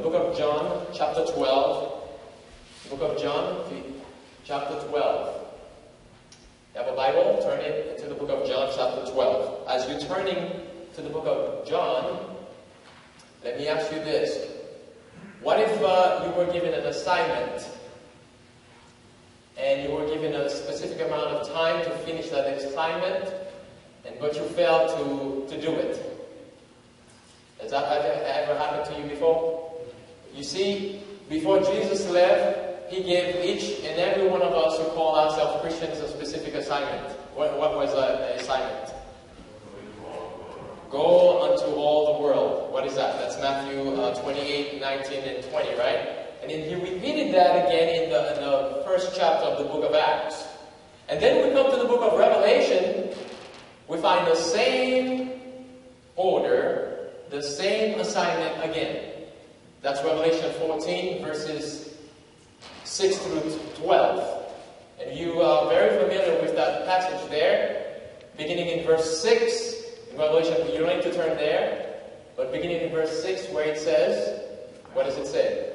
book of John, chapter 12. The book of John, chapter 12. You have a Bible? Turn it to the book of John, chapter 12. As you're turning to the book of John, let me ask you this. What if you were given an assignment and you were given a specific amount of time to finish that assignment, but you failed to do it? Has that ever happened to you before? You see, before Jesus left, He gave each and every one of us who call ourselves Christians a specific assignment. What was the assignment? Go unto all the world. What is that? That's Matthew 28, 19, and 20, right? And then He repeated that again in the first chapter of the book of Acts. And then we come to the book of Revelation. We find the same order, the same assignment again. That's Revelation 14, verses 6 through 12. And you are very familiar with that passage there. Beginning in verse 6, in Revelation, you don't need to turn there. But beginning in verse 6, where it says, what does it say?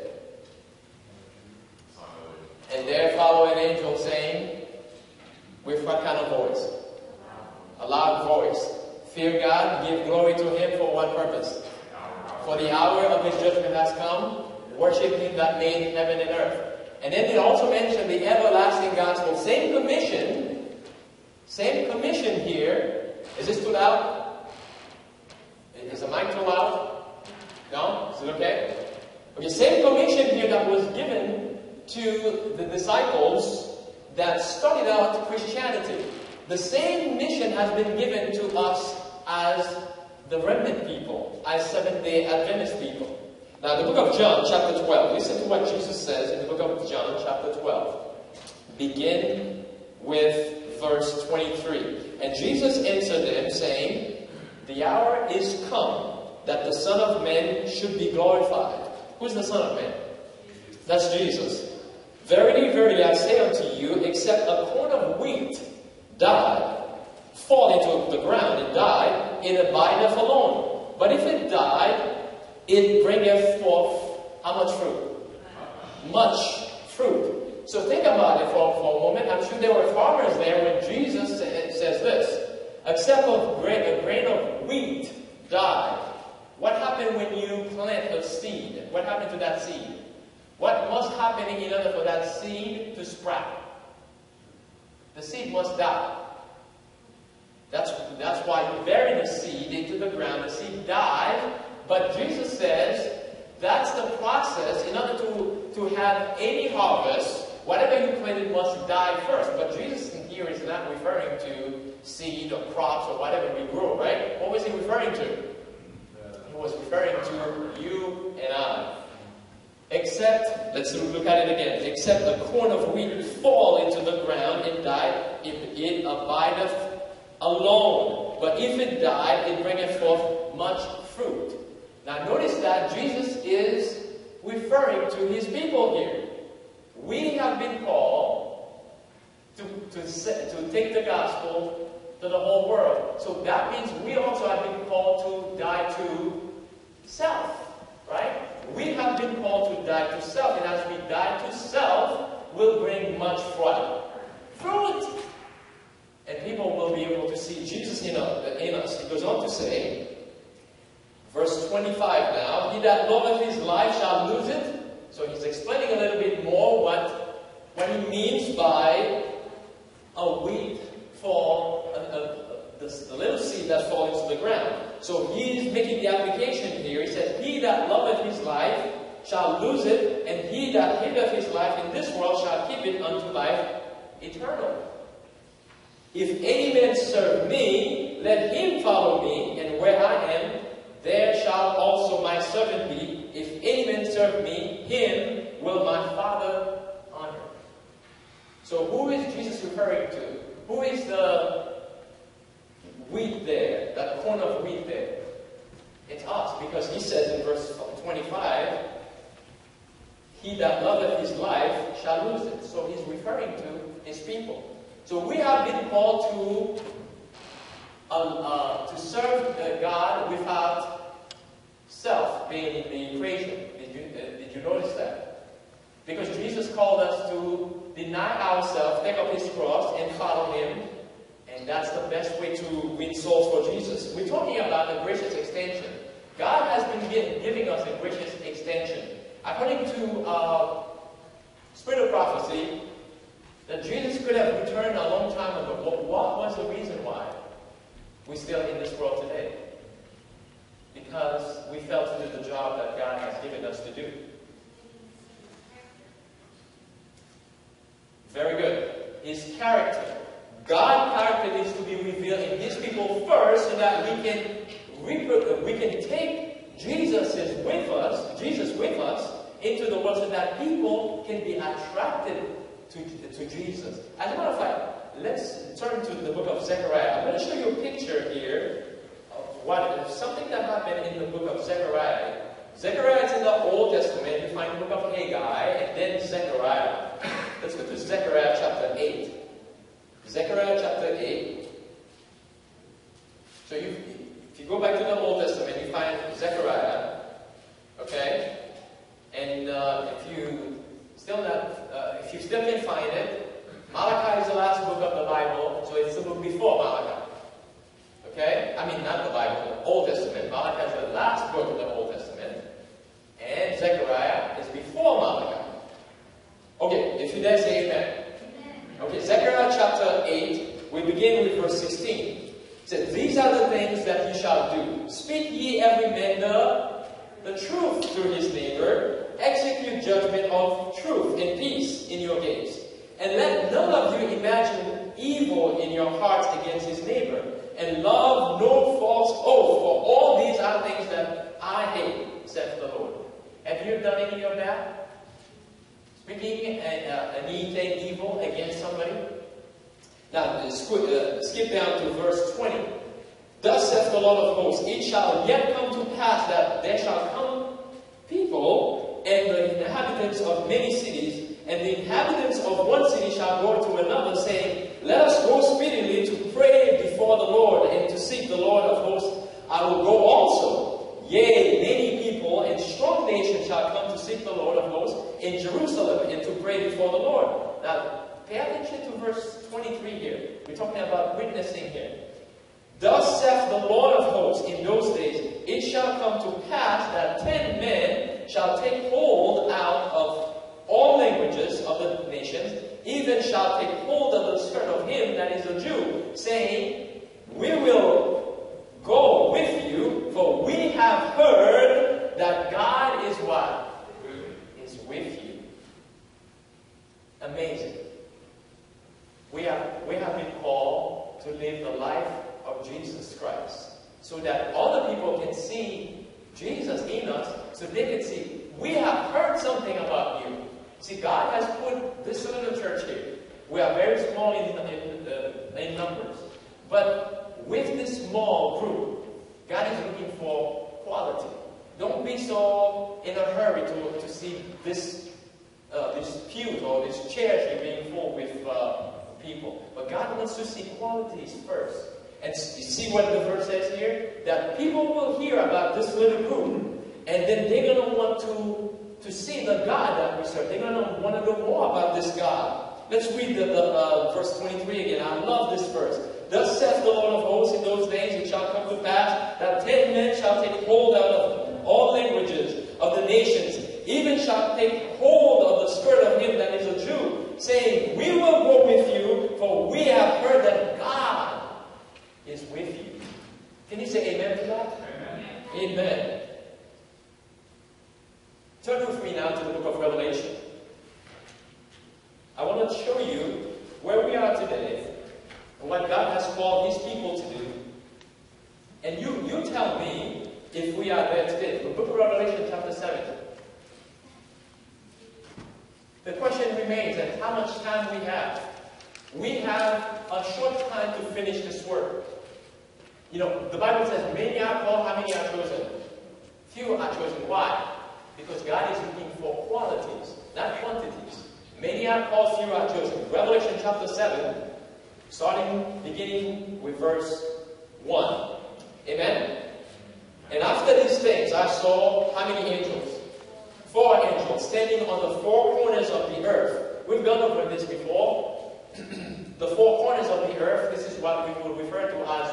And there followed an angel saying, with what kind of voice? A loud voice. Fear God, give glory to Him for what purpose? For the hour of His judgment has come. Worship Him that made heaven and earth. And then it also mentioned the everlasting gospel. Same commission here. Is this too loud? Is the mic too loud? No? Is it okay? Okay, same commission here that was given to the disciples that started out Christianity. The same mission has been given to us as the remnant people, as Seventh-day Adventist people. Now, the book of John, chapter 12. Listen to what Jesus says in the book of John, chapter 12. Begin with verse 23. And Jesus answered them, saying, the hour is come that the Son of Man should be glorified. Who's the Son of Man? That's Jesus. Verily, verily, I say unto you, except a corn of wheat fall into the ground and die, it abideth alone. But if it die, it bringeth forth how much fruit? Much fruit. So think about it for a moment. I'm sure there were farmers there when Jesus says this. Except a grain of wheat die. What happened when you plant a seed? What happened to that seed? What must happen in order for that seed to sprout? The seed must die. That's why you bury the seed into the ground. The seed dies. But Jesus says that's the process. In order to have any harvest, whatever you planted must die first. But Jesus here is not referring to seed or crops or whatever we grow, right? What was He referring to? He was referring to you and I. Except, let's look at it again. Except a corn of wheat fall into the ground and die, it abideth alone. But if it die, it bringeth forth much fruit. Now notice that Jesus is referring to His people here. We have been called to take the gospel to the whole world. So that means we also have been called to die to self. Right? We have been called to die to self. And as we die to self, we'll bring much fruit. And people will be able to see Jesus in us. He goes on to say, verse 25 now, he that loveth his life shall lose it. So he's explaining a little bit more what he means by a wheat fall, the little seed that falls into the ground. So he's making the application here. He says, he that loveth his life shall lose it, and he that hateth his life in this world shall keep it unto life eternal. If any man serve me, let him follow me, and where I am, there shall also my servant be. If any man serve me, him will my Father honor. So who is Jesus referring to? Who is the wheat there, that corn of wheat there? It's us, because he says in verse 25, he that loveth his life shall lose it. So he's referring to his people. So we have been called to serve God without self being in the equation. Because Jesus called us to deny ourselves, take up his cross, and follow him. And that's the best way to win souls for Jesus. We're talking about the gracious extension. God has been giving us a gracious extension. According to Spirit of Prophecy, that Jesus could have returned a long time ago. But what was the reason why we're still in this world today? Because we failed to do the job that God has given us to do. Very good. His character. God's character needs to be revealed in his people first, so that we can take Jesus with us into the world, so that people can be attracted to Jesus. As a matter of fact, let's turn to the book of Zechariah. I'm going to show you a picture here of something that happened in the book of Zechariah. Zechariah is in the Old Testament. You find the book of Haggai, and then Zechariah. Let's go to Zechariah chapter 8. Zechariah chapter 8. So if you go back to the Old Testament, you find Zechariah. Okay? And if you still can't find it, Malachi is the last book of the Bible, so it's the book before Malachi. Okay? I mean, not the Bible, the Old Testament. Malachi is the last book of the Old Testament. And Zechariah is before Malachi. Okay, if you dare say amen. Okay, Zechariah chapter 8, we begin with verse 16. It says, "These are the things that ye shall do. Speak ye every man the truth to his neighbor. Execute judgment of truth and peace in your gates. And let none of you imagine evil in your hearts against his neighbor. And love no false oath, for all these are things that I hate, saith the Lord." Have you done any of that? Speaking anything evil against somebody? Now, skip down to verse 20. "Thus saith the Lord of hosts, it shall yet come to pass that there shall come people and the inhabitants of many cities, and the inhabitants of one city shall go to another, saying, Let us go speedily to pray before the Lord, and to seek the Lord of hosts. I will go also. Yea, many people and strong nations shall come to seek the Lord of hosts in Jerusalem, and to pray before the Lord." Now, pay attention to verse 23 here. We're talking about witnessing here. "Thus saith the Lord of hosts, in those days it shall come to pass that 10 men shall take hold out of all languages of the nations, even shall take hold of the skirt of him that is a Jew, saying, We will go with you, for we have heard that God is what? Is with you." Amazing. We have been called to live the life of Jesus Christ, so that other people can see Jesus in us, so they can see, we have heard something about you. See, God has put this little church here. We are very small in numbers, but with this small group, God is looking for quality. Don't be so in a hurry to see this pews or these chairs here being full with people. But God wants to see qualities first. And you see what the verse says here? That people will hear about this little group, and then they're going to want to see the God that we serve. They're going to want to know more about this God. Let's read the verse 23 again. I love this verse. "Thus saith the Lord of hosts, in those days it shall come to pass that 10 men shall take hold out of all languages of the nations, even shall take hold of the skirt of him that is a Jew, saying, We will go with you, for we have heard that God is with you." Can you say amen to that? Amen. Amen. Turn with me now to the book of Revelation. I want to show you where we are today and what God has called his people to do. And you tell me if we are there today. The book of Revelation chapter 7. The question remains, and how much time we have? We have a short time to finish this work. You know, the Bible says, many are called, how many are chosen? Few are chosen. Why? Because God is looking for qualities, not quantities. Many are called, few are chosen. Revelation chapter 7, beginning with verse 1. Amen? "And after these things I saw how many angels? 4 angels standing on the 4 corners of the earth. We've gone over this before. The 4 corners of the earth, this is what we would refer to as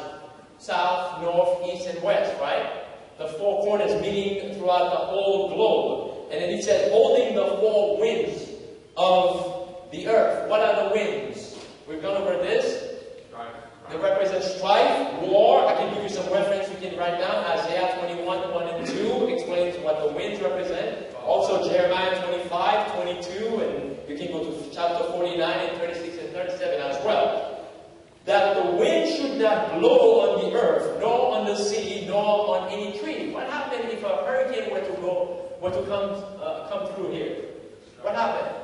south, north, east, and west, right? The 4 corners meaning throughout the whole globe. And then it says, holding the 4 winds of the earth. What are the winds? We've gone over this. They represent strife, war. I can give you some reference you can write down. Isaiah 21, 1 and 2 explains what the winds represent. Also Jeremiah 25, 22, and you can go to chapter 49 and 36 and 37 as well. That the wind should not blow on the earth, nor on the sea, nor on any tree. What happened if a hurricane were to come through here? What happened?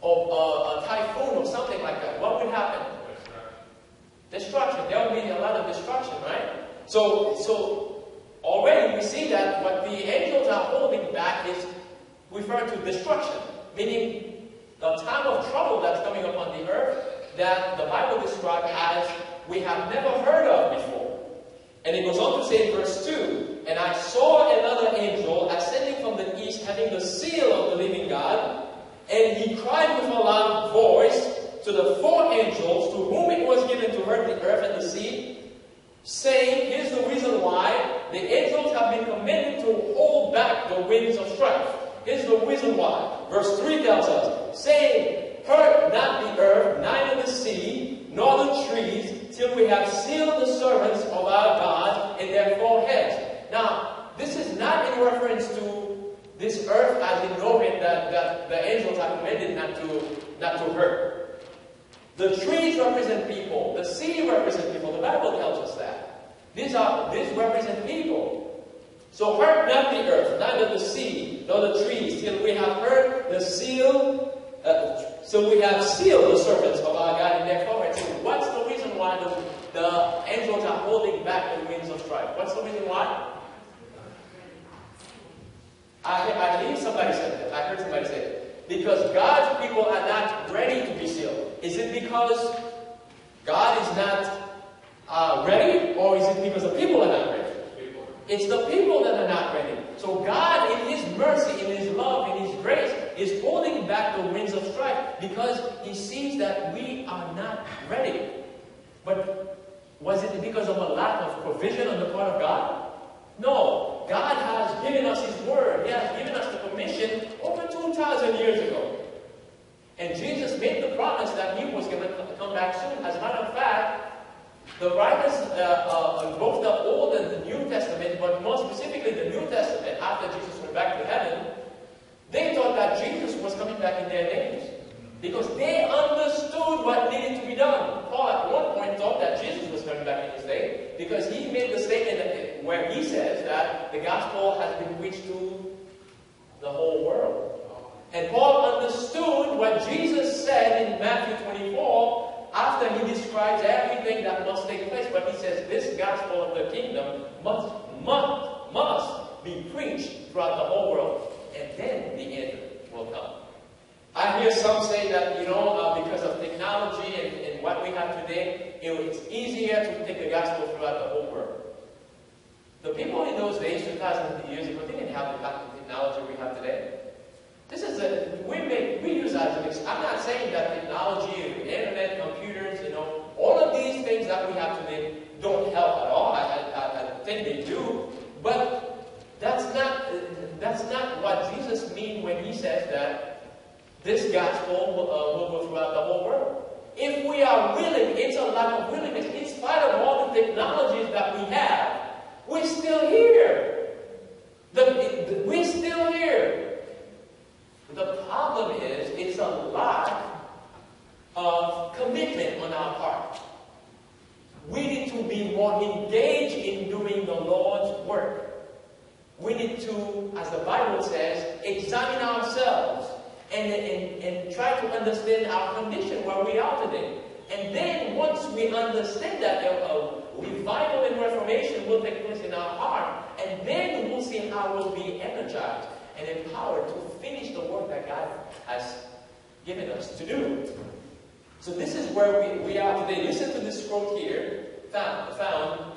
Or a typhoon or something like that. What would happen? Destruction. There will be a lot of destruction, right? So already we see that what the angels are holding back is referring to destruction, meaning the time of trouble that's coming upon the earth that the Bible describes as we have never heard of before. And it goes on to say in verse 2, and I saw another angel ascending from the east, having the seal of the living God, and he cried with a loud voice to the 4 angels to whom it was given to hurt the earth and the sea, saying, here's the reason why the angels have been commanded to hold back the winds of strife. Here's the reason why. Verse 3 tells us, saying, hurt not the earth, neither the sea, nor the trees, till we have sealed the servants of our God in their foreheads. Now, this is not in reference to this earth as in Noah that the angels are commanded not to hurt. The trees represent people. The sea represents people. The Bible tells us that. These represent people. So hurt not the earth, neither the sea, nor the trees, till we have heard the seal. So we have sealed the servants of our God in their foreheads. So what's the reason why the angels are holding back the winds of strife? What's the reason why? I heard somebody say that. Because God's people are not ready to be sealed. Is it because God is not ready, or is it because the people are not ready? It's the people that are not ready. So God, in His mercy, in His love, in His grace, is holding back the winds of strife because He sees that we are not ready. But was it because of a lack of provision on the part of God? No. God has given us His Word. He has given us the permission over 2,000 years ago. And Jesus made the promise that He was going to come back soon. As a matter of fact, the writers of both the Old and the New Testament, but more specifically the New Testament, after Jesus went back to heaven, they thought that Jesus was coming back in their days. Because they understood what needed to be done. Paul at one point thought that Jesus was coming back in his day, because he made the statement where he says that the gospel has been preached to the whole world. And Paul understood what Jesus said in Matthew 24 after he describes everything that must take place. But he says this gospel of the kingdom must be preached throughout the whole world. And then the end will come. I hear some say that, because of technology and what we have today, it's easier to take the gospel throughout the whole world. The people in those days, 2,000 years ago, they didn't have the kind of technology we have today. We use as an example. I'm not saying that technology, internet, computers, all of these things that we have today don't help at all. I think they do, but that's not what Jesus means when He says that this gospel will go throughout the whole world. If we are willing, it's a lack of willingness. In spite of all the technologies that we have, we're still here. We're still here. The problem is, it's a lack of commitment on our part. We need to be more engaged in doing the Lord's work. We need to, as the Bible says, examine ourselves and try to understand our condition where we are today. And then once we understand that, a revival and reformation will take place in our heart, and then we'll see how we'll be energized and empowered to finish the work that God has given us to do. So this is where we are today. Listen to this quote here, found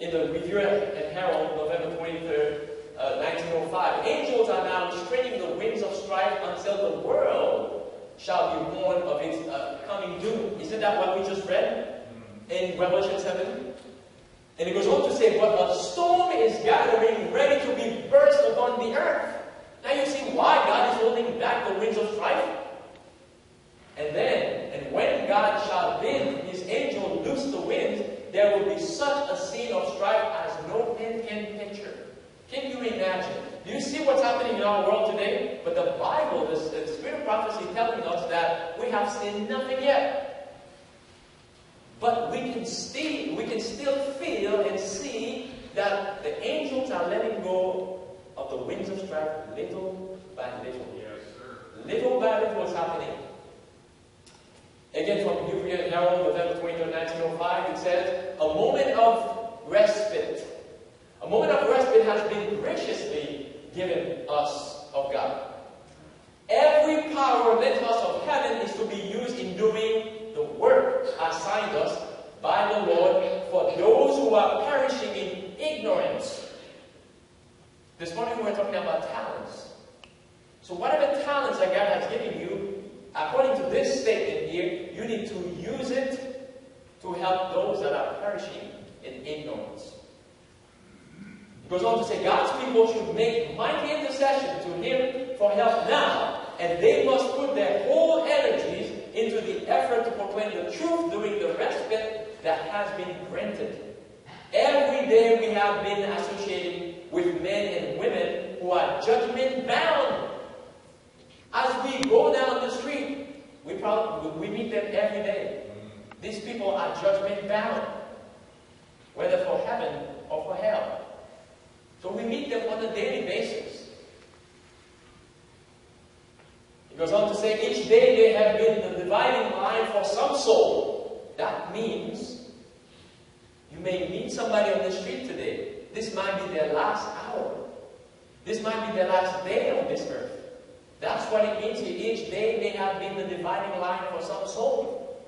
in the Review and Herald, November 23rd, 19:05. Angels are now restraining the winds of strife until the world shall be warned of its coming doom. Isn't that what we just read in Revelation 7? And it goes on to say, but a storm is gathering, ready to be burst upon the earth. Now you see why God is holding back the winds of strife? And when God shall bid his angel loose the winds, there will be such a scene of strife as no pen can picture. Can you imagine? Do you see what's happening in our world today? But the Bible, the Spirit of prophecy, telling us that we have seen nothing yet. But we can still feel and see that the angels are letting go of the winds of strife little by little. Yes, sir. Little by little is happening. Again, from Hebrew Herald, November 23, 1905, it says, a moment of respite. A moment of respite has been graciously given us of God. Every power lent us of heaven is to be used in doing the work assigned us by the Lord for those who are perishing in ignorance. This morning we were talking about talents. So whatever talents that God has given you, according to this statement here, you need to use it to help those that are perishing in ignorance. It goes on to say, God's people should make mighty intercession to Him for help now, and they must put their whole energies into the effort to proclaim the truth during the respite that has been granted. Every day we have been associating with men and women who are judgment bound. As we go down the street, we meet them every day. These people are judgment bound, whether for heaven or for hell. So we meet them on a daily basis. It goes on to say, each day they have been the dividing line for some soul. That means you may meet somebody on the street today. This might be their last hour. This might be their last day on this earth. That's what it means here. Each day may have been the dividing line for some soul.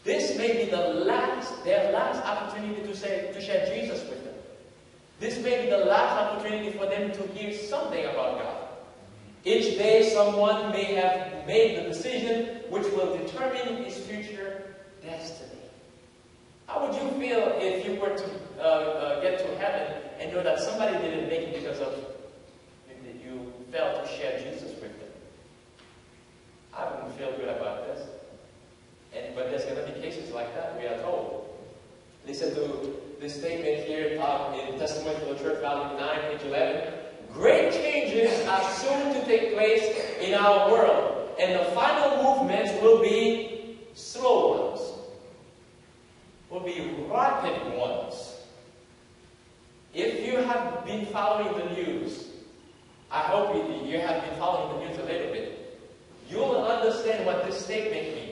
This may be their last opportunity to share Jesus with them. This may be the last opportunity for them to hear something about God. Each day someone may have made the decision which will determine his future destiny. How would you feel if you were to get to heaven and know that somebody didn't make it because of you failed to share Jesus with them? I wouldn't feel good about this. But there's going to be cases like that, we are told. Listen to this statement here in Testimony for the Church, Volume 9, page 11. Great changes are soon to take place in our world, and the final movements will be slow ones, will be rapid ones. If you have been following the news, I hope you have been following the news a little bit, you will understand what this statement means.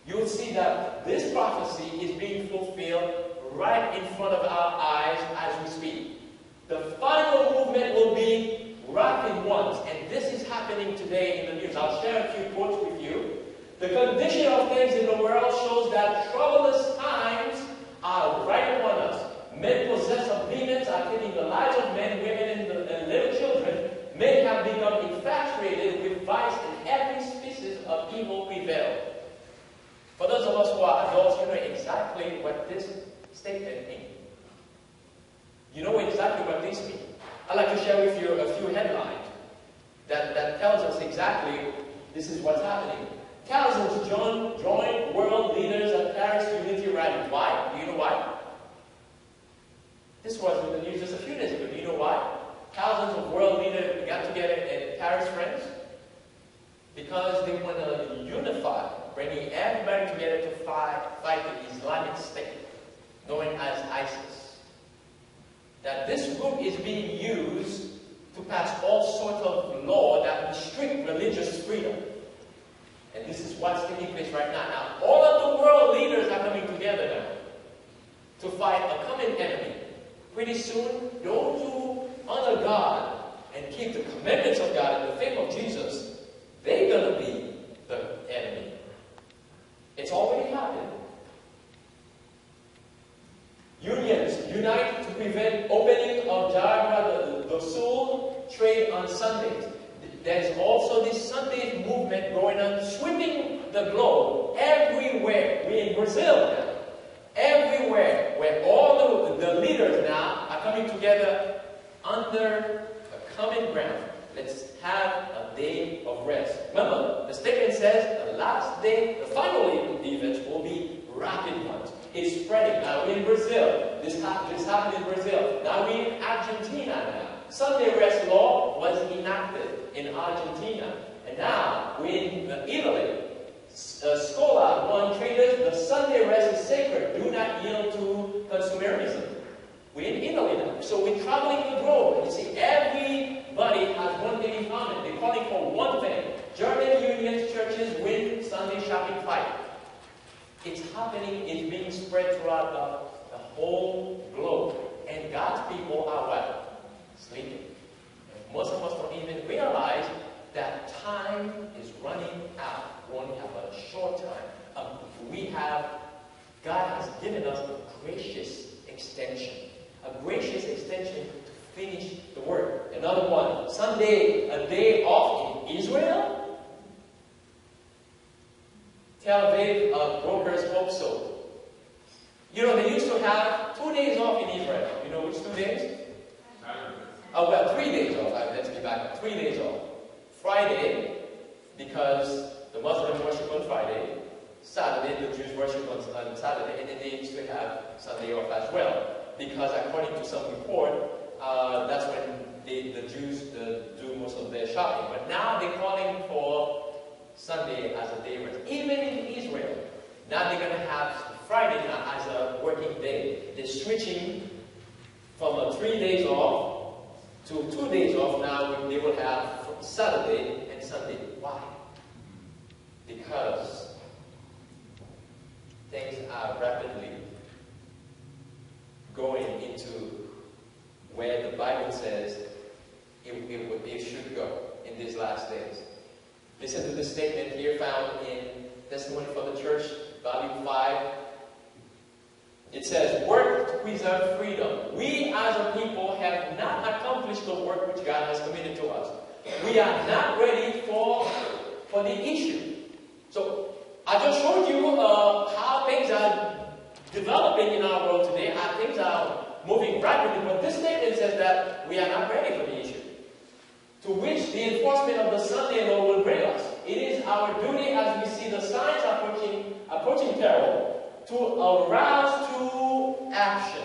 You'll see that this prophecy is being fulfilled right in front of our eyes as we speak. The final movement will be rapid ones, and this is happening today in the news. I'll share a few quotes with you. The condition of things in the world shows that troublous times are right upon us. Men possessed of demons are taking the lives of men, women, and little children. Men have become infatuated with vice, and every species of evil prevails. For those of us who are adults, you know exactly what this statement means. You know exactly what this means. I'd like to share with you a few headlines that tells us exactly this is what's happening. Thousands join world leaders at Paris Unity Rally. Why? Do you know why? This was in the news just a few days ago. Do you know why? Thousands of world leaders got together in Paris, France, because they want to unify, bringing everybody together to fight the Islamic State, known as ISIS. That this group is being used to pass all sorts of law that restrict religious freedom. And this is what's taking place right now. Now, all of the world leaders are coming together now to fight a common enemy. Pretty soon, those who honor God and keep the commandments of God and the faith of Jesus, they're going to be the enemy. It's already happened. Unions unite to prevent opening of Jabra Sundays. There's also this Sunday movement going on, sweeping the globe everywhere. We're in Brazil now. Everywhere, where all the leaders now are coming together under a common ground. Let's have a day of rest. Remember, the statement says the last day, the final events will be rapid ones. It's spreading. Now we're in Brazil. This happened in Brazil. Now we're in Argentina now. Sunday rest law was enacted in Argentina. And now we're in Italy. Scola warned traders, the Sunday rest is sacred. Do not yield to consumerism. We're in Italy now. So we're traveling the globe. And you see, everybody has one thing in common. They're calling for one thing. German unions, churches win Sunday shopping fight. It's happening. It's being spread throughout the whole globe. And God's people are what? Sleeping. And most of us don't even realize that time is running out. We only have a short time. God has given us a gracious extension. A gracious extension to finish the work. Another one, Sunday, a day off in Israel? Tel Aviv brokers hope so. You know, they used to have 2 days off in Israel. You know which 2 days? Oh, well, 3 days off. Let's be back. 3 days off. Friday, because the Muslims worship on Friday. Saturday, the Jews worship on Saturday. And then they used to have Sunday off as well. Because according to some report, that's when the Jews do most of their shopping. But now they're calling for Sunday as a day rest. Even in Israel, now they're going to have Friday now as a working day. They're switching from 3 days off to 2 days off. Now they will have Saturday and Sunday. Why? Because things are rapidly going into where the Bible says it should go in these last days. Listen to the statement here found in Testimony for the Church, Volume 5. It says, work to preserve freedom. We as a people have not accomplished the work which God has committed to us. We are not ready for the issue. So, I just showed you how things are developing in our world today, how things are moving rapidly, but this statement says that we are not ready for the issue, to which the enforcement of the Sunday law will bring us. It is our duty, as we see the signs approaching peril, to arouse to action.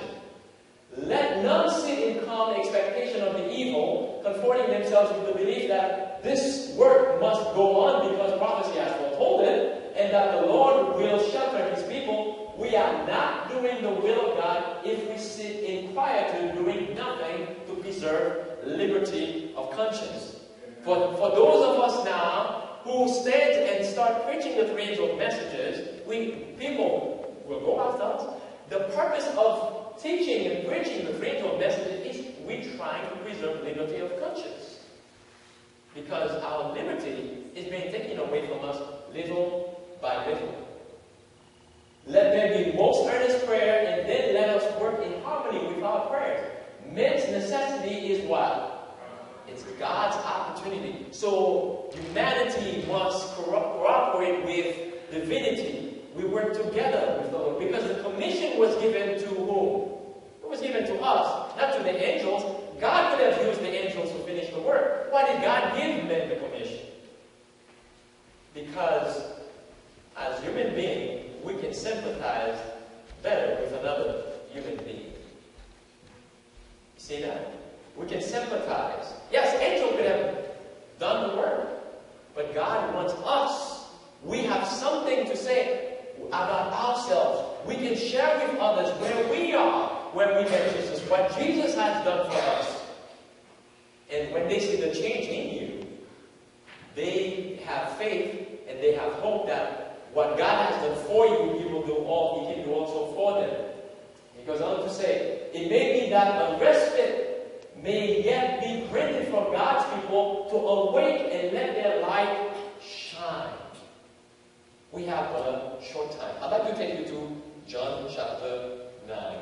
Let none sit in calm expectation of the evil, comforting themselves with the belief that this work must go on because prophecy has foretold it, and that the Lord will shelter His people. We are not doing the will of God if we sit in quietude doing nothing to preserve liberty of conscience. For those of us now who stand and start preaching the three angel messages, people will go after us. The purpose of teaching and preaching the three angel messages is we're trying to preserve liberty of conscience. Because our liberty is being taken away from us little by little. Let there be most earnest prayer, and then let us work in harmony with our prayers. Man's necessity is what? It's God's opportunity. So humanity must cooperate with divinity. We work together with the Lord. Because the commission was given to whom? It was given to us, not to the angels. God could have used the angels to finish the work. Why did God give men the commission? Because as human beings, we can sympathize better with another human being. See that? We can sympathize. Yes, angels could have done the work, but God wants us. We have something to say about ourselves. We can share with others where we are when we met Jesus, what Jesus has done for us. And when they see the change in you, they have faith and they have hope that what God has done for you, He will do all He can do also for them. He goes on to say, it may be that a respite may yet be granted for God's people to awake and let their light shine. We have a short time. I'd like to take you to John chapter 9.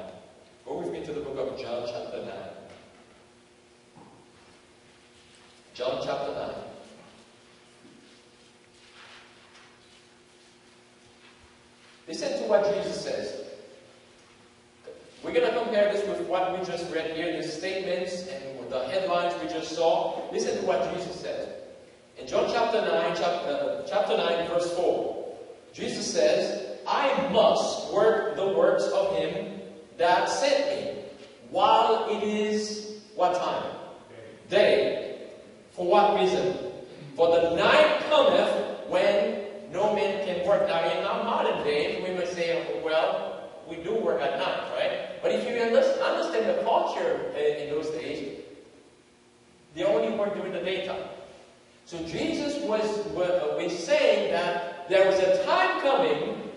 Go with me to the book of John chapter 9. John chapter 9. Listen to what Jesus says. We're going to compare this with what we just read here, the statements and with the headlines we just saw. Listen to what Jesus says. In John chapter 9, verse 4, Jesus says, I must work the works of him that sent me, while it is, what time? Day. For what reason? For the night cometh when no man can work. Now, in our modern days, we may say, well, we do work at night, right? But if you understand the culture in those days, they only work during the daytime. So Jesus was saying that there is a time coming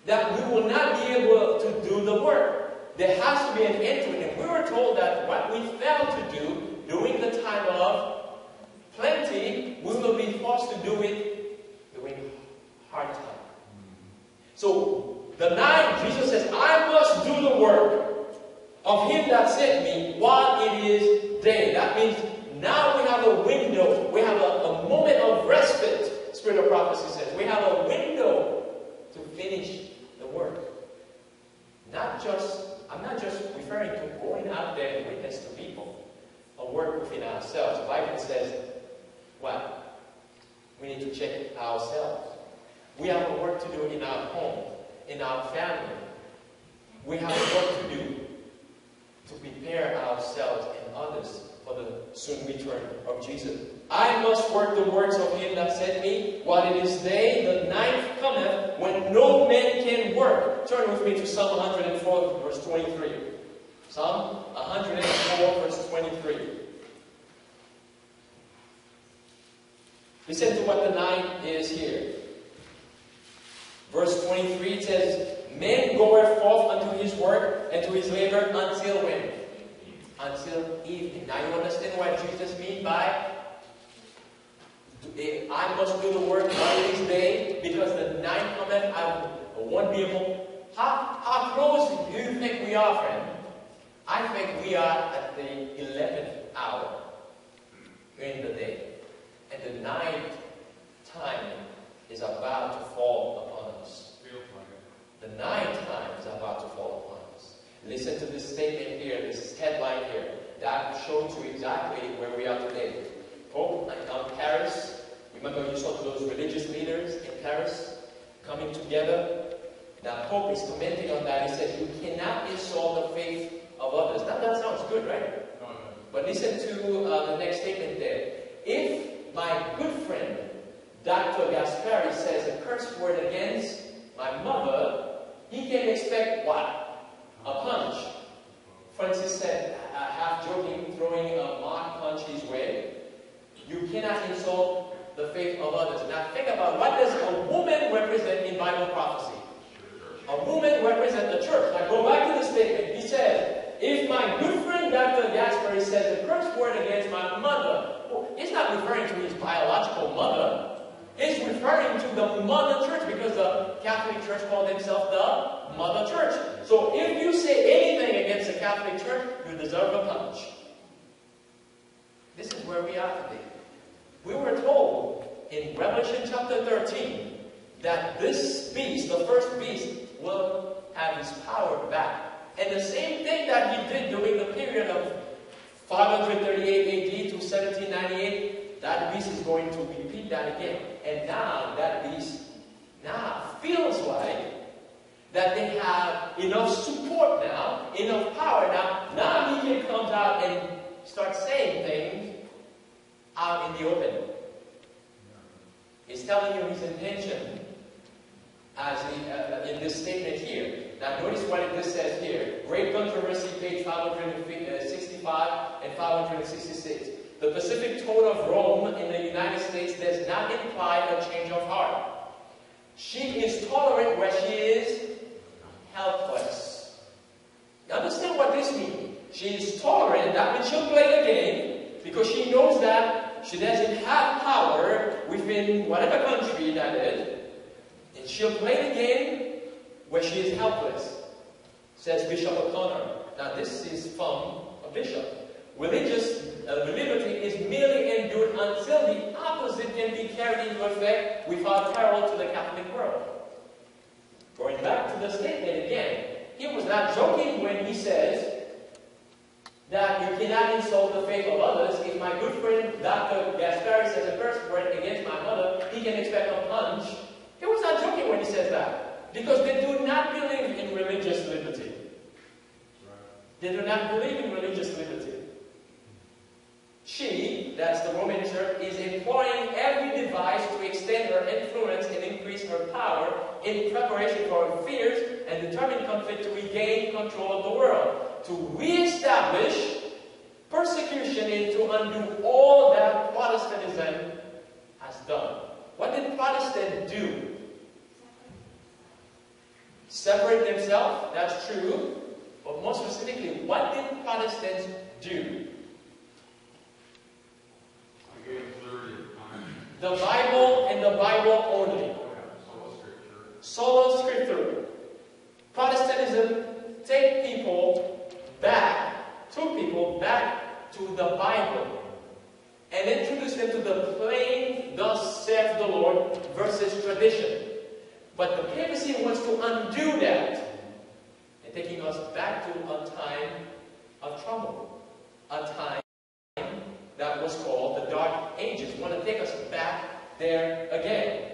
that we will not be able to do the work. There has to be an end to it. And we were told that what we failed to do during the time of plenty, we will be forced to do it during hard time. So the night, Jesus says, I must do the work of him that sent me while it is day. That means now we have a window. We have a moment of respite, Spirit of Prophecy says. We have a window to finish the work. I'm not just referring to going out there and witness to people. A work within ourselves. The Bible says, what? We need to check ourselves. We have a work to do in our home, in our family. We have work to do to prepare ourselves and others for the soon return of Jesus. I must work the works of him that sent me while it is day. The night cometh when no man can work. Turn with me to Psalm 104, verse 23. Psalm 104, verse 23. Listen to what the night is here. Verse 23 says, Man goeth forth unto his work and to his labor until when? Until evening. Now you understand what Jesus means by I must do the work while it is day, because the night cometh, I won't be able. How close do you think we are, friend? I think we are at the 11th hour in the day. And the night time is about to fall upon us. The night time is about to fall upon us. Listen to this statement here, this headline here. That shows you exactly where we are today. Pope in Paris. Remember you saw those religious leaders in Paris coming together? Now Pope is commenting on that. He says, you cannot insult the faith of others. Now that sounds good, right? No. But listen to the next statement there. If my good friend, Dr. Gaspari, says a curse word against my mother, he can expect what? A punch. Francis said, half joking, throwing a mock punch his way. You cannot insult the faith of others. Now think about, what does a woman represent in Bible prophecy? A woman represents the church. Now go back to the statement. He says, if my good friend Dr. Gaspari says a curse word against my mother, well, he's not referring to his biological mother. He's referring to the mother church, because the Catholic Church called themselves the mother church. So if you say anything against the Catholic Church, you deserve a punch. This is where we are today. We were told in Revelation chapter 13 that this beast, the first beast, will have his power back. And the same thing that he did during the period of 538 AD to 1798, that beast is going to repeat that again. And now that beast feels like that they have enough support now, enough power now. Now he can come out and start saying things out in the open. He's telling you his intention as in this statement here. Now notice what this says here. Great controversy, page 565 and 566. The Pacific Tone of Rome in the United States does not imply a change of heart. She is tolerant where she is helpless. Now understand what this means. She is tolerant, that means she'll play the game because she knows that she doesn't have power within whatever country that is. And she'll play the game where she is helpless, says Bishop O'Connor. Now this is from a bishop. Religious liberty is merely endured until the opposite can be carried into effect without peril to the Catholic world. Going back to the statement again, he was not joking when he says that you cannot insult the faith of others. If my good friend Dr. Gaspari says a curse word against my mother, he can expect a punch. He was not joking when he says that, because they do not believe in religious liberty. They do not believe in religious liberty. She, that's the Roman Church, is employing every device to extend her influence and increase her power in preparation for her fierce and determined conflict to regain control of the world, to re-establish persecution and to undo all that Protestantism has done. What did Protestants do? Separate themselves, that's true. But more specifically, what did Protestants do? The Bible and the Bible only. Sola Scriptura. Protestantism took people back to the Bible and introduced them to the plain, thus saith the Lord, versus tradition. But the papacy wants to undo that, and taking us back to a time of trouble, a time that was called the Dark Ages. We want to take us back there again.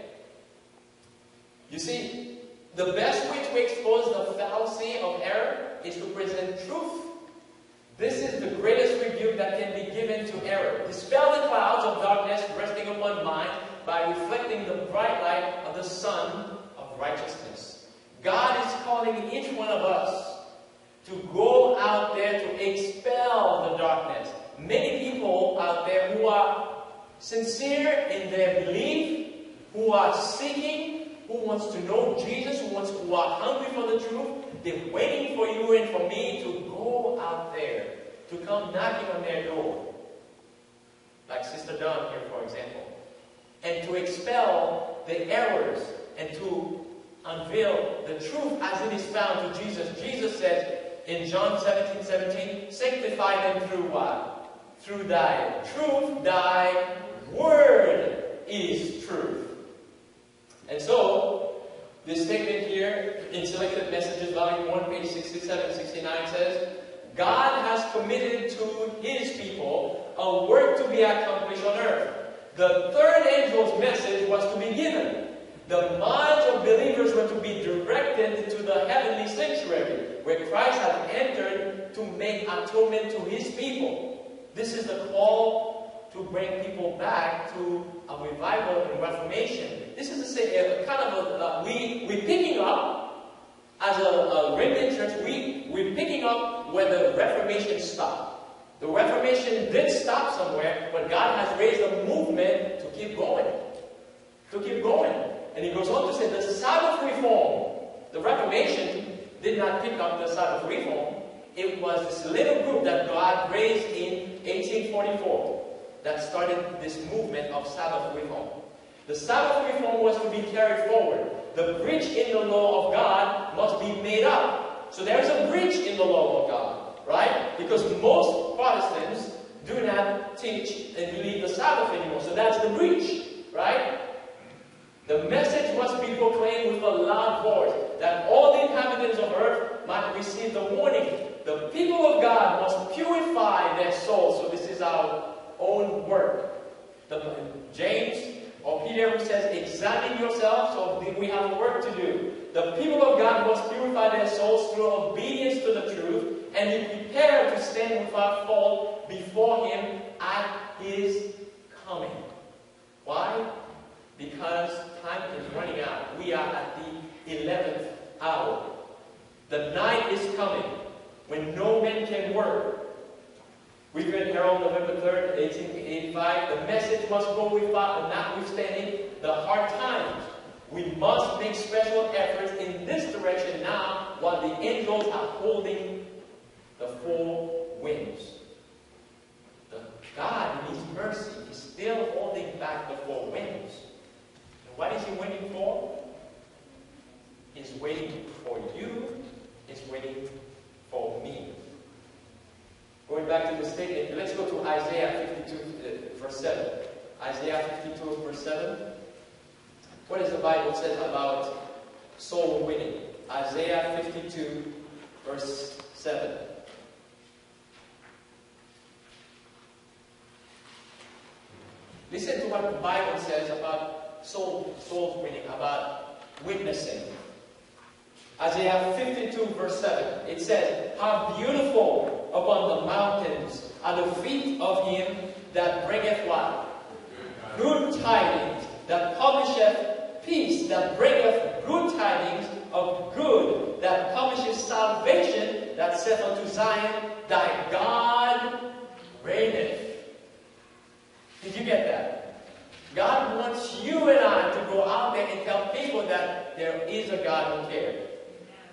You see, the best way to expose the fallacy of error is to present truth. This is the greatest rebuke that can be given to error. Dispel the clouds of darkness resting upon mind by reflecting the bright light of the sun of righteousness. God is calling each one of us to go out there to expel the darkness. Many people out there who are sincere in their belief, who are seeking, who wants to know Jesus, who are hungry for the truth, they're waiting for you and for me to go out there, to come knocking on their door. Like Sister Dawn here, for example. And to expel the errors and to unveil the truth as it is found to Jesus. Jesus says in John 17:17, sanctify them through what? Through thy truth. Thy word is truth. And so, this statement here in Selected Messages, Volume 1, page 67-69 says, God has committed to His people a work to be accomplished on earth. The third angel's message was to be given. The minds of believers were to be directed to the heavenly sanctuary, where Christ had entered to make atonement to His people. This is the call to bring people back to a revival and reformation. This is a kind of we're picking up, as a remnant church, we're picking up where the Reformation stopped. The Reformation did stop somewhere, but God has raised a movement to keep going. To keep going. And He goes on to say the Sabbath reform. The Reformation did not pick up the Sabbath reform. It was this little group that God raised in 1844 that started this movement of Sabbath reform. The Sabbath reform was to be carried forward. The breach in the law of God must be made up. So there's a breach in the law of God, right? Because most Protestants do not teach and believe the Sabbath anymore. So that's the breach, right? The message must be proclaimed with a loud voice, that all the inhabitants of earth might receive the warning. The people of God must purify their souls. So this is our own work. James or Peter who says, examine yourselves, so we have work to do. The people of God must purify their souls through obedience to the truth and be prepared to stand without fault before Him at His coming. Why? Because time is running out. We are at the 11th hour. The night is coming when no man can work. We read Herald November 3rd, 1885. The message must go without, notwithstanding the hard times. We must make special efforts in this direction now while the angels are holding the four winds. God, in His mercy, is still holding back the four winds. And what is He waiting for? He's waiting for you. He's waiting for me. Going going back to the statement, let's go to Isaiah 52, verse 7. Isaiah 52, verse 7. What does the Bible say about soul winning? Isaiah 52, verse 7. Listen to what the Bible says about soul winning, about witnessing. Isaiah 52, verse 7. It says, "How beautiful upon the mountains are the feet of him that bringeth what? Good tidings, that publisheth peace, that bringeth good tidings of good, that publisheth salvation, that saith unto Zion, thy God reigneth." Did you get that? God wants you and I to go out there and tell people that there is a God who cares.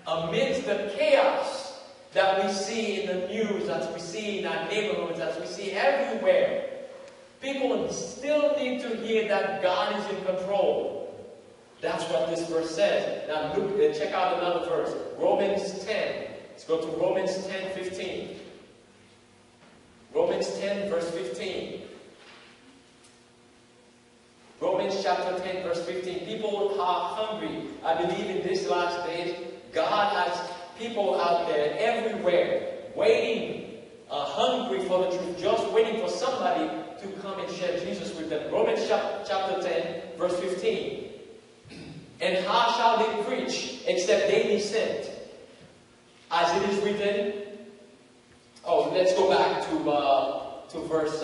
Amidst the chaos that we see in the news, that we see in our neighborhoods, that we see everywhere, people still need to hear that God is in control. That's what this verse says. Now look, check out another verse. Romans 10. Let's go to Romans 10:15. Romans 10, verse 15. Romans chapter 10, verse 15. People are hungry. I believe in this last days, God has people out there everywhere waiting, hungry for the truth, just waiting for somebody to come and share Jesus with them. Romans chapter 10, verse 15. "And how shall they preach except they be sent? As it is written." Oh, let's go back to verse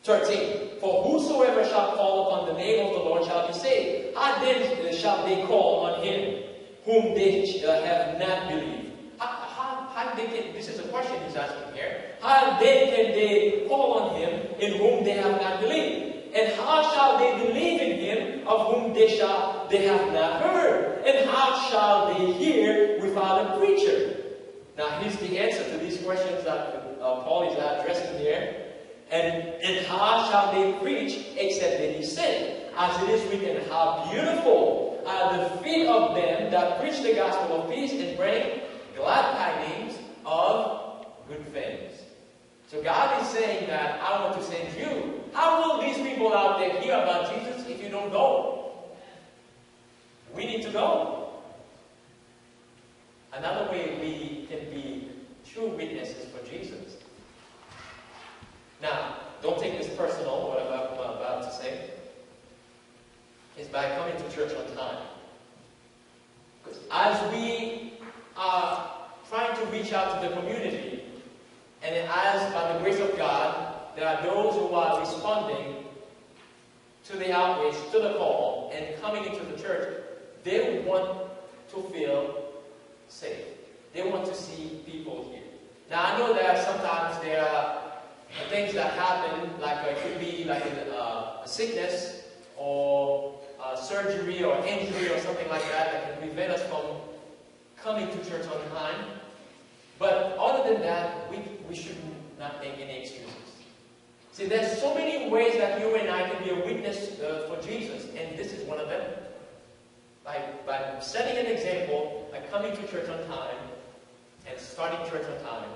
13. "For whosoever shall call upon the name of the Lord shall be saved. How then shall they call on him whom they have not believed?" How they can, this is a question he's asking here. How then can they call on him in whom they have not believed? And how shall they believe in him of whom they have not heard? And how shall they hear without a preacher? Now here's the answer to these questions that Paul is addressing here. And how shall they preach except they be sent? As it is written, how beautiful are the feet of them that preach the gospel of peace and bring glad tidings of good things. So God is saying that I want to send you. How will these people out there hear about Jesus if you don't go? We need to go. Another way we can be true witnesses for Jesus. Now, don't take this personal, what I'm about to say, is by coming to church on time. Because as we are trying to reach out to the community, and as by the grace of God, there are those who are responding to the outreach, to the call, and coming into the church, they want to feel safe. They want to see people here. Now, I know that sometimes there are things that happen, like it could be like a sickness or a surgery or injury or something like that that can prevent us from coming to church on time. But other than that, we should not make any excuses. See, there's so many ways that you and I can be a witness for Jesus, and this is one of them. By setting an example, by coming to church on time, and starting church on time.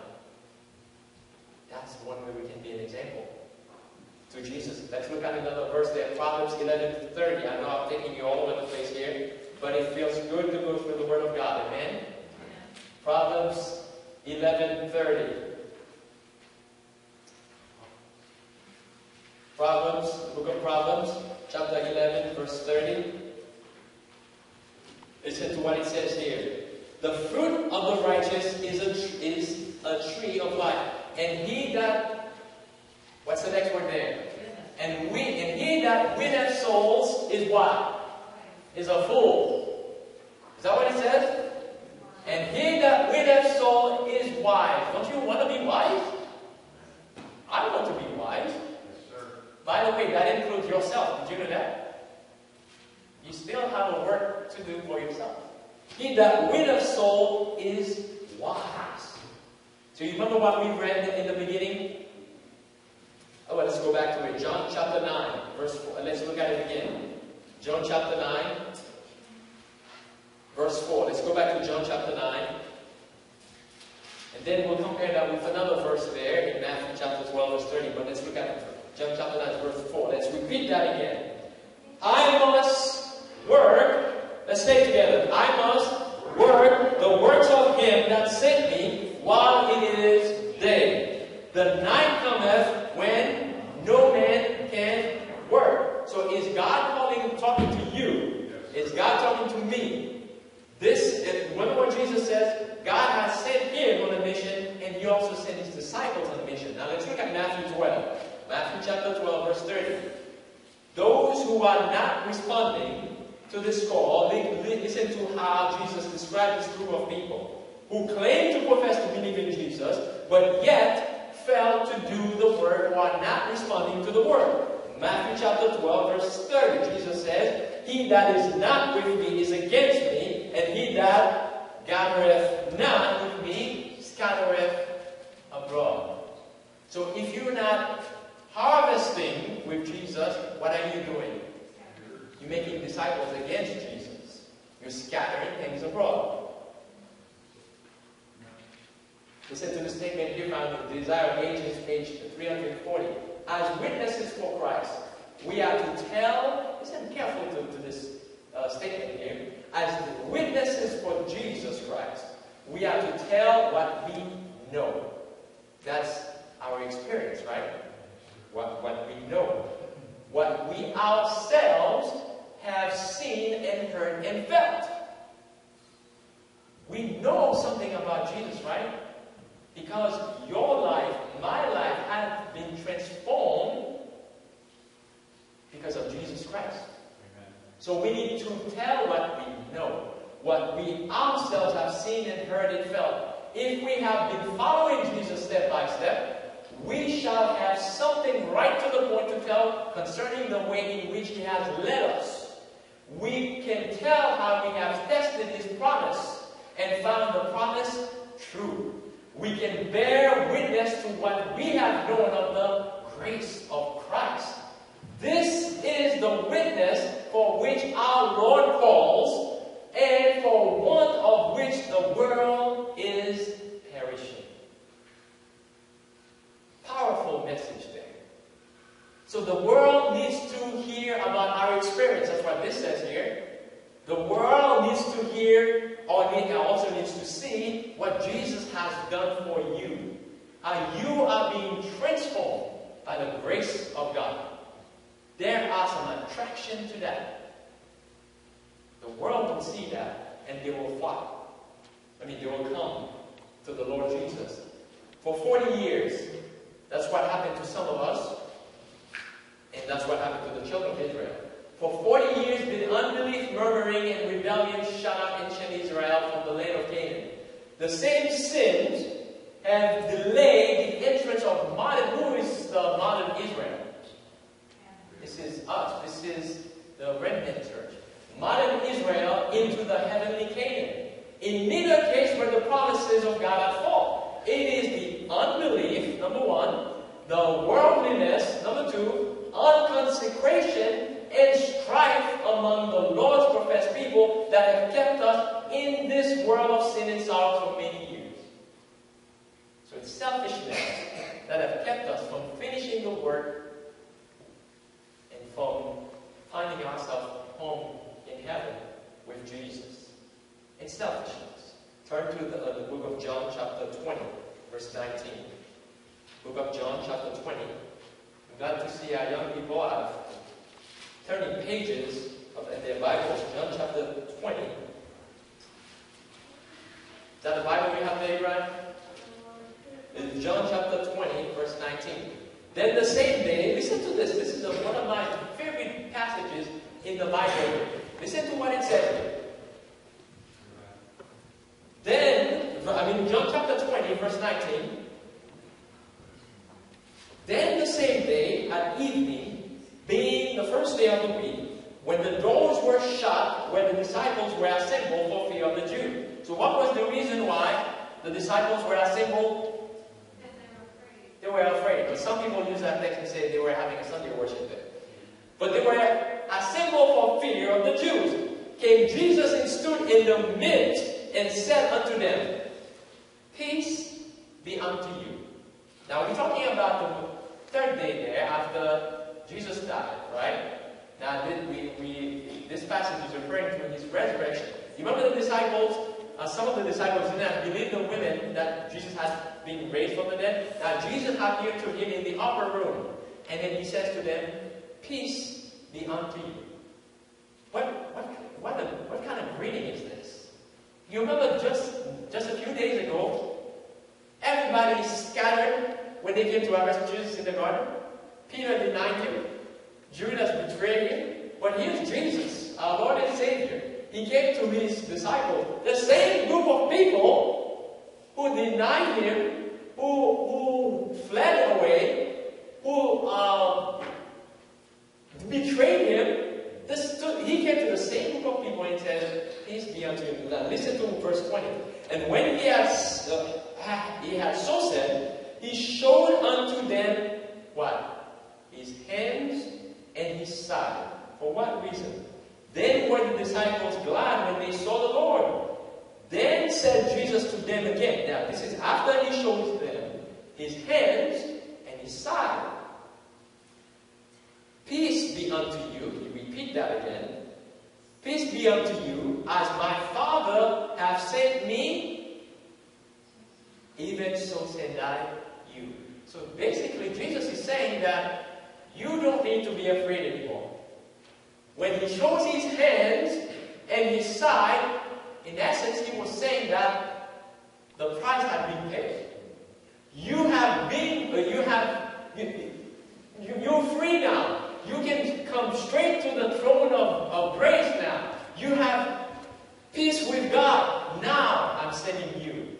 That's one way we can be an example to Jesus. Let's look at another verse there, Proverbs 11:30. I know I'm taking you all over the place here, but it feels good to go through the Word of God. Amen? Yeah. Proverbs 11:30. Proverbs, the book of Proverbs, chapter 11, verse 30. Listen to what it says here. The fruit of the righteous is a tree of life. And he that, what's the next word there? And he that winneth souls is what? Is a fool. Is that what it says? And he that winneth soul is wise. Don't you want to be wise? I want to be wise. Yes, sir. By the way, that includes yourself. Did you know that? You still have a work to do for yourself. He that winneth soul is wise. So you remember what we read in the beginning? Oh, well, let's go back to it. John chapter 9, verse 4. Let's look at it again. John chapter 9, verse 4. Let's go back to John chapter 9. And then we'll compare that with another verse there in Matthew chapter 12, verse 30. But let's look at John chapter 9, verse 4. Let's repeat that again. I must work. Let's say it together. I must work the works of him that sent me while it is day. The night cometh when no man can work. So is God talking to you? Yes. Is God talking to me? Remember what Jesus says? God has sent him on a mission, and he also sent his disciples on a mission. Now let's look at Matthew 12. Matthew chapter 12, verse 30. Those who are not responding to this call, listen to how Jesus described this group of people who claim to profess to believe in Jesus, but yet fail to do the work or are not responding to the word. Matthew chapter 12, verse 30, Jesus says, he that is not with me is against me, and he that gathereth not with me scattereth abroad. So if you're not harvesting with Jesus, what are you doing? You're making disciples against Jesus. You're scattering things abroad. Listen to the statement here found in Desire of Ages, page 340. As witnesses for Christ, we are to tell, listen carefully to this statement here. As witnesses for Jesus Christ, we are to tell what we know. That's our experience, right? What we know. What we ourselves have seen and heard and felt. We know something about Jesus, right? Because your life, my life, has been transformed because of Jesus Christ. Amen. So we need to tell what we know, what we ourselves have seen and heard and felt. If we have been following Jesus step by step, we shall have something right to the point to tell concerning the way in which he has led us. We can tell how we have tested his promise and found the promise true. We can bear witness to what we have known of the grace of Christ. This is the witness for which our Lord calls, and for want of which the world is perishing. Powerful message there. So the world needs to hear about our experience. That's what this says here. The world needs to hear, or also needs to see, what Jesus has done for you. How you are being transformed by the grace of God. There are some attraction to that. The world will see that, and they will flock. They will come to the Lord Jesus. For 40 years, that's what happened to some of us, and that's what happened to the children of Israel. For 40 years, did unbelief, murmuring, and rebellion shut out ancient Israel from the land of Canaan. The same sins have delayed the entrance of who is the modern Israel? This is us. This is the remnant church. Modern Israel into the heavenly Canaan. In neither case were the promises of God at fault. It is the unbelief, number one, the worldliness, number two, unconsecration, and strife among the Lord's professed people that have kept us in this world of sin and sorrow for many years. So it's selfishness that have kept us from finishing the work and from finding ourselves home in heaven with Jesus. It's selfishness. Turn to the book of John chapter 20, verse 19. Book of John chapter 20. I'm glad to see our young people are turning pages in their Bibles. John chapter 20. Is that the Bible we have there, Abraham? It's John chapter 20, verse 19. Then the same day, listen to this. This is one of my favorite passages in the Bible. Listen to what it says. John chapter 20, verse 19. Then the same day at evening, being the first day of the week, when the doors were shut, where the disciples were assembled for fear of the Jews. So what was the reason why the disciples were assembled? They were afraid. But some people use that text and say they were having a Sunday worship there. But they were assembled for fear of the Jews. Came Jesus and stood in the midst and said unto them, Peace be unto you. Now we're talking about the third day there after Jesus died, right? Now this passage is referring to his resurrection. You remember the disciples? Some of the disciples didn't have believed the women that Jesus had been raised from the dead. Now Jesus appeared to him in the upper room, and then he says to them, "Peace be unto you." What kind of greeting is this? You remember just a few days ago, everybody scattered when they came to arrest Jesus in the garden. Peter denied him. Judas betrayed him. But here's Jesus, our Lord and Savior. He came to his disciples, the same group of people who denied him, who fled away, who betrayed him. He came to the same group of people and said, "Peace be unto you." Now listen to verse 20. And when he had so said, he showed unto them what? His hands and his side. For what reason? Then were the disciples glad when they saw the Lord. Then said Jesus to them again. Now this is after he shows them his hands and his side. "Peace be unto you." He repeat that again. "Peace be unto you, as my Father hath sent me, even so send I you." So basically, Jesus is saying that you don't need to be afraid anymore. When he shows his hands and his side, in essence, he was saying that the price had been paid. You're free now. You can come straight to the throne of grace now. You have peace with God. Now I'm sending you.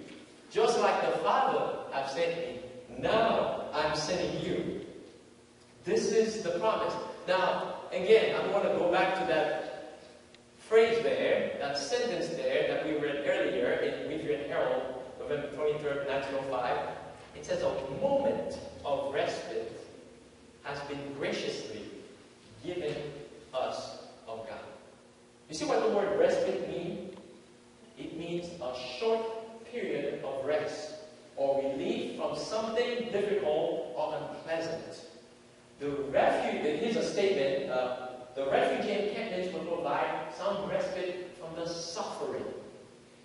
Just like the Father has sent me. Now I'm sending you. This is the promise. Now, again, I'm going to go back to that phrase there, that sentence there that we read earlier in Weaver and Herald, November 23rd, 1905. It says, "A moment of respite has been graciously given us of God." You see what the word respite means? It means a short period of rest or relief from something difficult or unpleasant. The refuge, here's a statement, the refugee encampments will provide some respite from the suffering.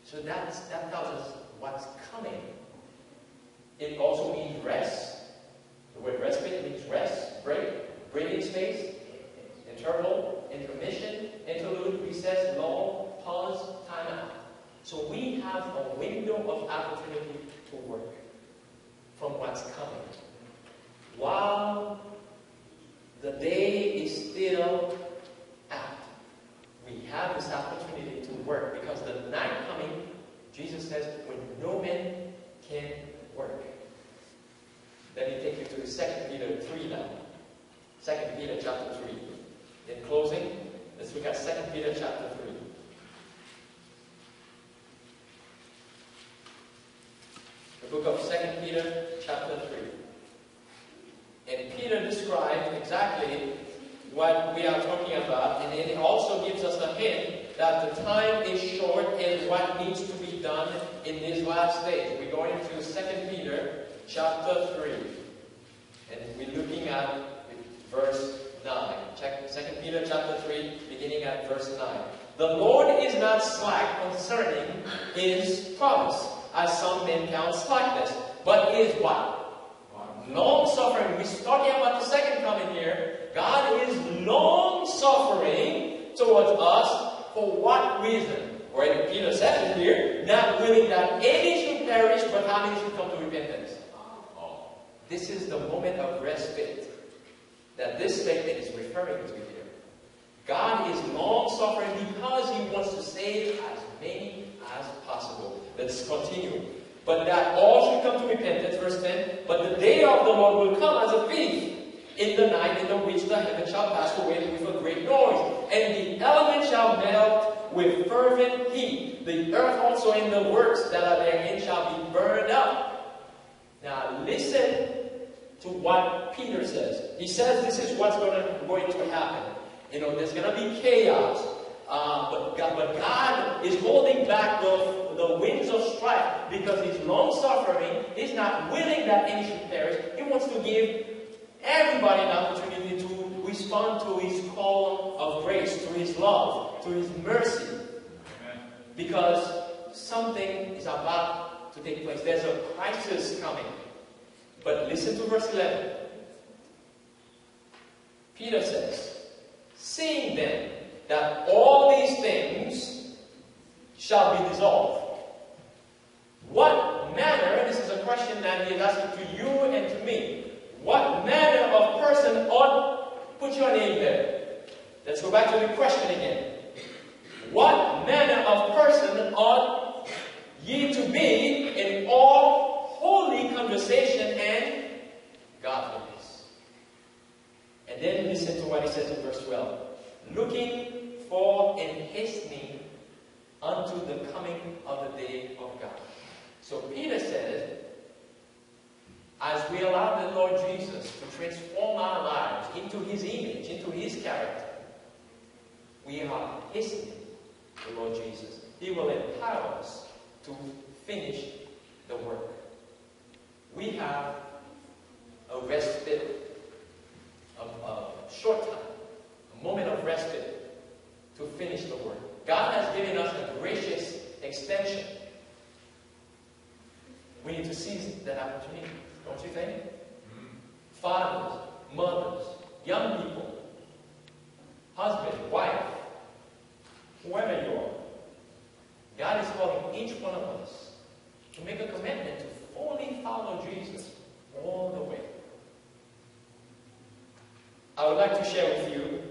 So that tells us what's coming. It also means rest. The word respite means rest, break, breathing space, interval, intermission, interlude, recess, lull, pause, time out. So we have a window of opportunity to work from what's coming. While the day is still out, we have this opportunity to work, because the night coming, Jesus says, when no man can work. Let me take you to 2 Peter 3 now. 2 Peter chapter 3. In closing, let's look at 2 Peter chapter 3. The book of 2 Peter chapter 3. And Peter describes exactly what we are talking about, and it also gives us a hint that the time is short and what needs to be done in these last days. We're going to 2 Peter chapter 3. And we're looking at verse 9. Check 2 Peter chapter 3, beginning at verse 9. "The Lord is not slack concerning his promise, as some men count slackness, but is what? Long-suffering." We're talking about the second coming here. God is long-suffering towards us. For what reason? Or Peter says it here, not willing that any should perish, but how many should come to repentance? This is the moment of respite that this statement is referring to here. God is long-suffering because he wants to save as many as possible. Let's continue. "But that all should come to repentance," verse 10, "but the day of the Lord will come as a thief in the night, in the which the heaven shall pass away with a great noise, and the elements shall melt with fervent heat. The earth also and the works that are therein shall be burned up." Now listen to what Peter says. He says this is what's going to happen. There's going to be chaos. But God is holding back the winds of strife, because He's long-suffering. He's not willing that any should perish. He wants to give everybody an opportunity to respond to His call of grace, to His love, to His mercy. Amen. Because something is about to take place. There's a crisis coming. But listen to verse 11. Peter says, seeing then that all these things shall be dissolved. What manner, this is a question that he is asking to you and to me, what manner of person ought, put your name there. Let's go back to the question again. What manner of person ought ye to be in all holy conversation and godliness? And then listen to what he says in verse 12. Looking for and hastening unto the coming of the day of God. So Peter says, as we allow the Lord Jesus to transform our lives into His image, into His character, we are hastening the Lord Jesus. He will empower us to finish the work. We have a respite, a short time, a moment of respite to finish the work. God has given us a gracious extension. We need to seize that opportunity, don't you think? Fathers, mothers, young people, husband, wife, whoever you are, God is calling each one of us to make a commitment to fully follow Jesus all the way. I would like to share with you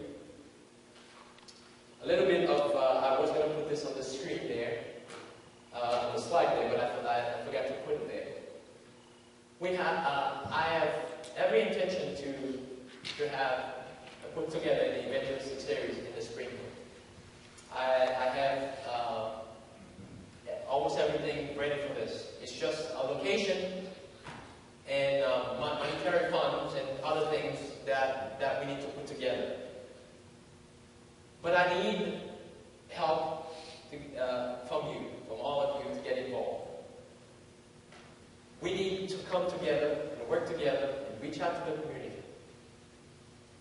a little bit of, I was going to put this on the screen there, on the slide there, but I forgot to put it there. I have every intention to have put together an evangelistic series in the spring. I have almost everything ready for this. It's just a location and monetary funds and other things that we need to put together. But I need help from you, from all of you, to get involved. We need to come together and work together and reach out to the community.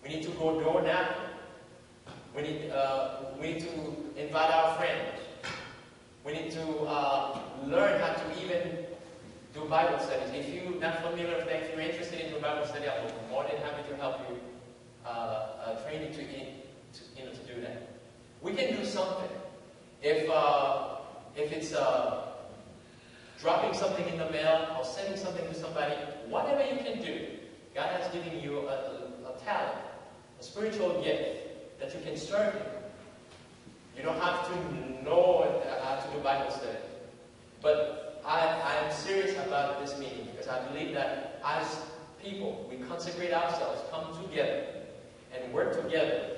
We need to go door knocking. We need to invite our friends. We need to learn how to even do Bible studies. If you're not familiar with that, if you're interested in doing Bible study, I'm more than happy to help you train you to do that. We can do something. If it's dropping something in the mail or sending something to somebody, whatever you can do, God has given you a talent, a spiritual gift that you can serve Him. You don't have to know how to do Bible study. But I am serious about this meeting because I believe that as people, we consecrate ourselves, come together and work together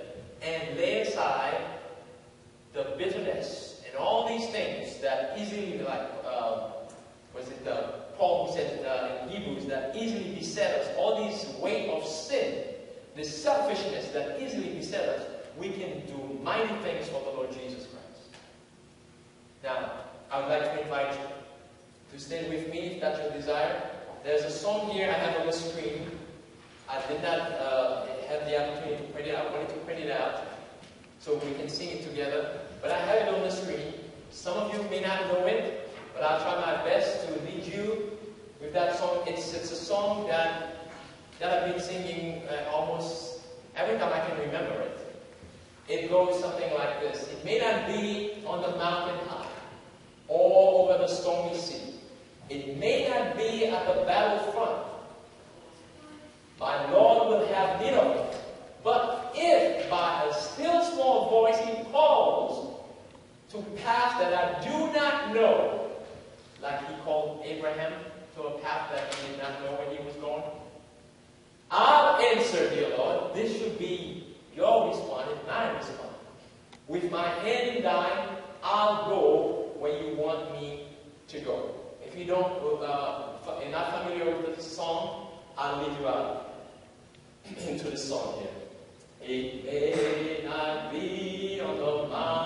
and lay aside the bitterness and all these things that easily, like, Paul who said in Hebrews, that easily beset us, all these weight of sin, this selfishness that easily beset us, we can do mighty things for the Lord Jesus Christ. Now, I would like to invite you to stand with me if that's your desire. There's a song here I have on the screen. I did not have the opportunity to print it out. I wanted to print it out so we can sing it together. But I have it on the screen. Some of you may not know it, but I'll try my best to lead you with that song. It's a song that I've been singing almost every time I can remember it. It goes something like this. It may not be on the mountain high, all over the stormy sea. It may not be at the battlefront. My Lord will have need of it. But if by a still small voice He calls to paths that I do not know, like He called Abraham to a path that he did not know where he was going, I'll answer, dear Lord. This should be your response and my response. With my hand in thine, I'll go where you want me to go. If you don't, you're not familiar with the song, I'll lead you out into the song here. It may not be on the mountain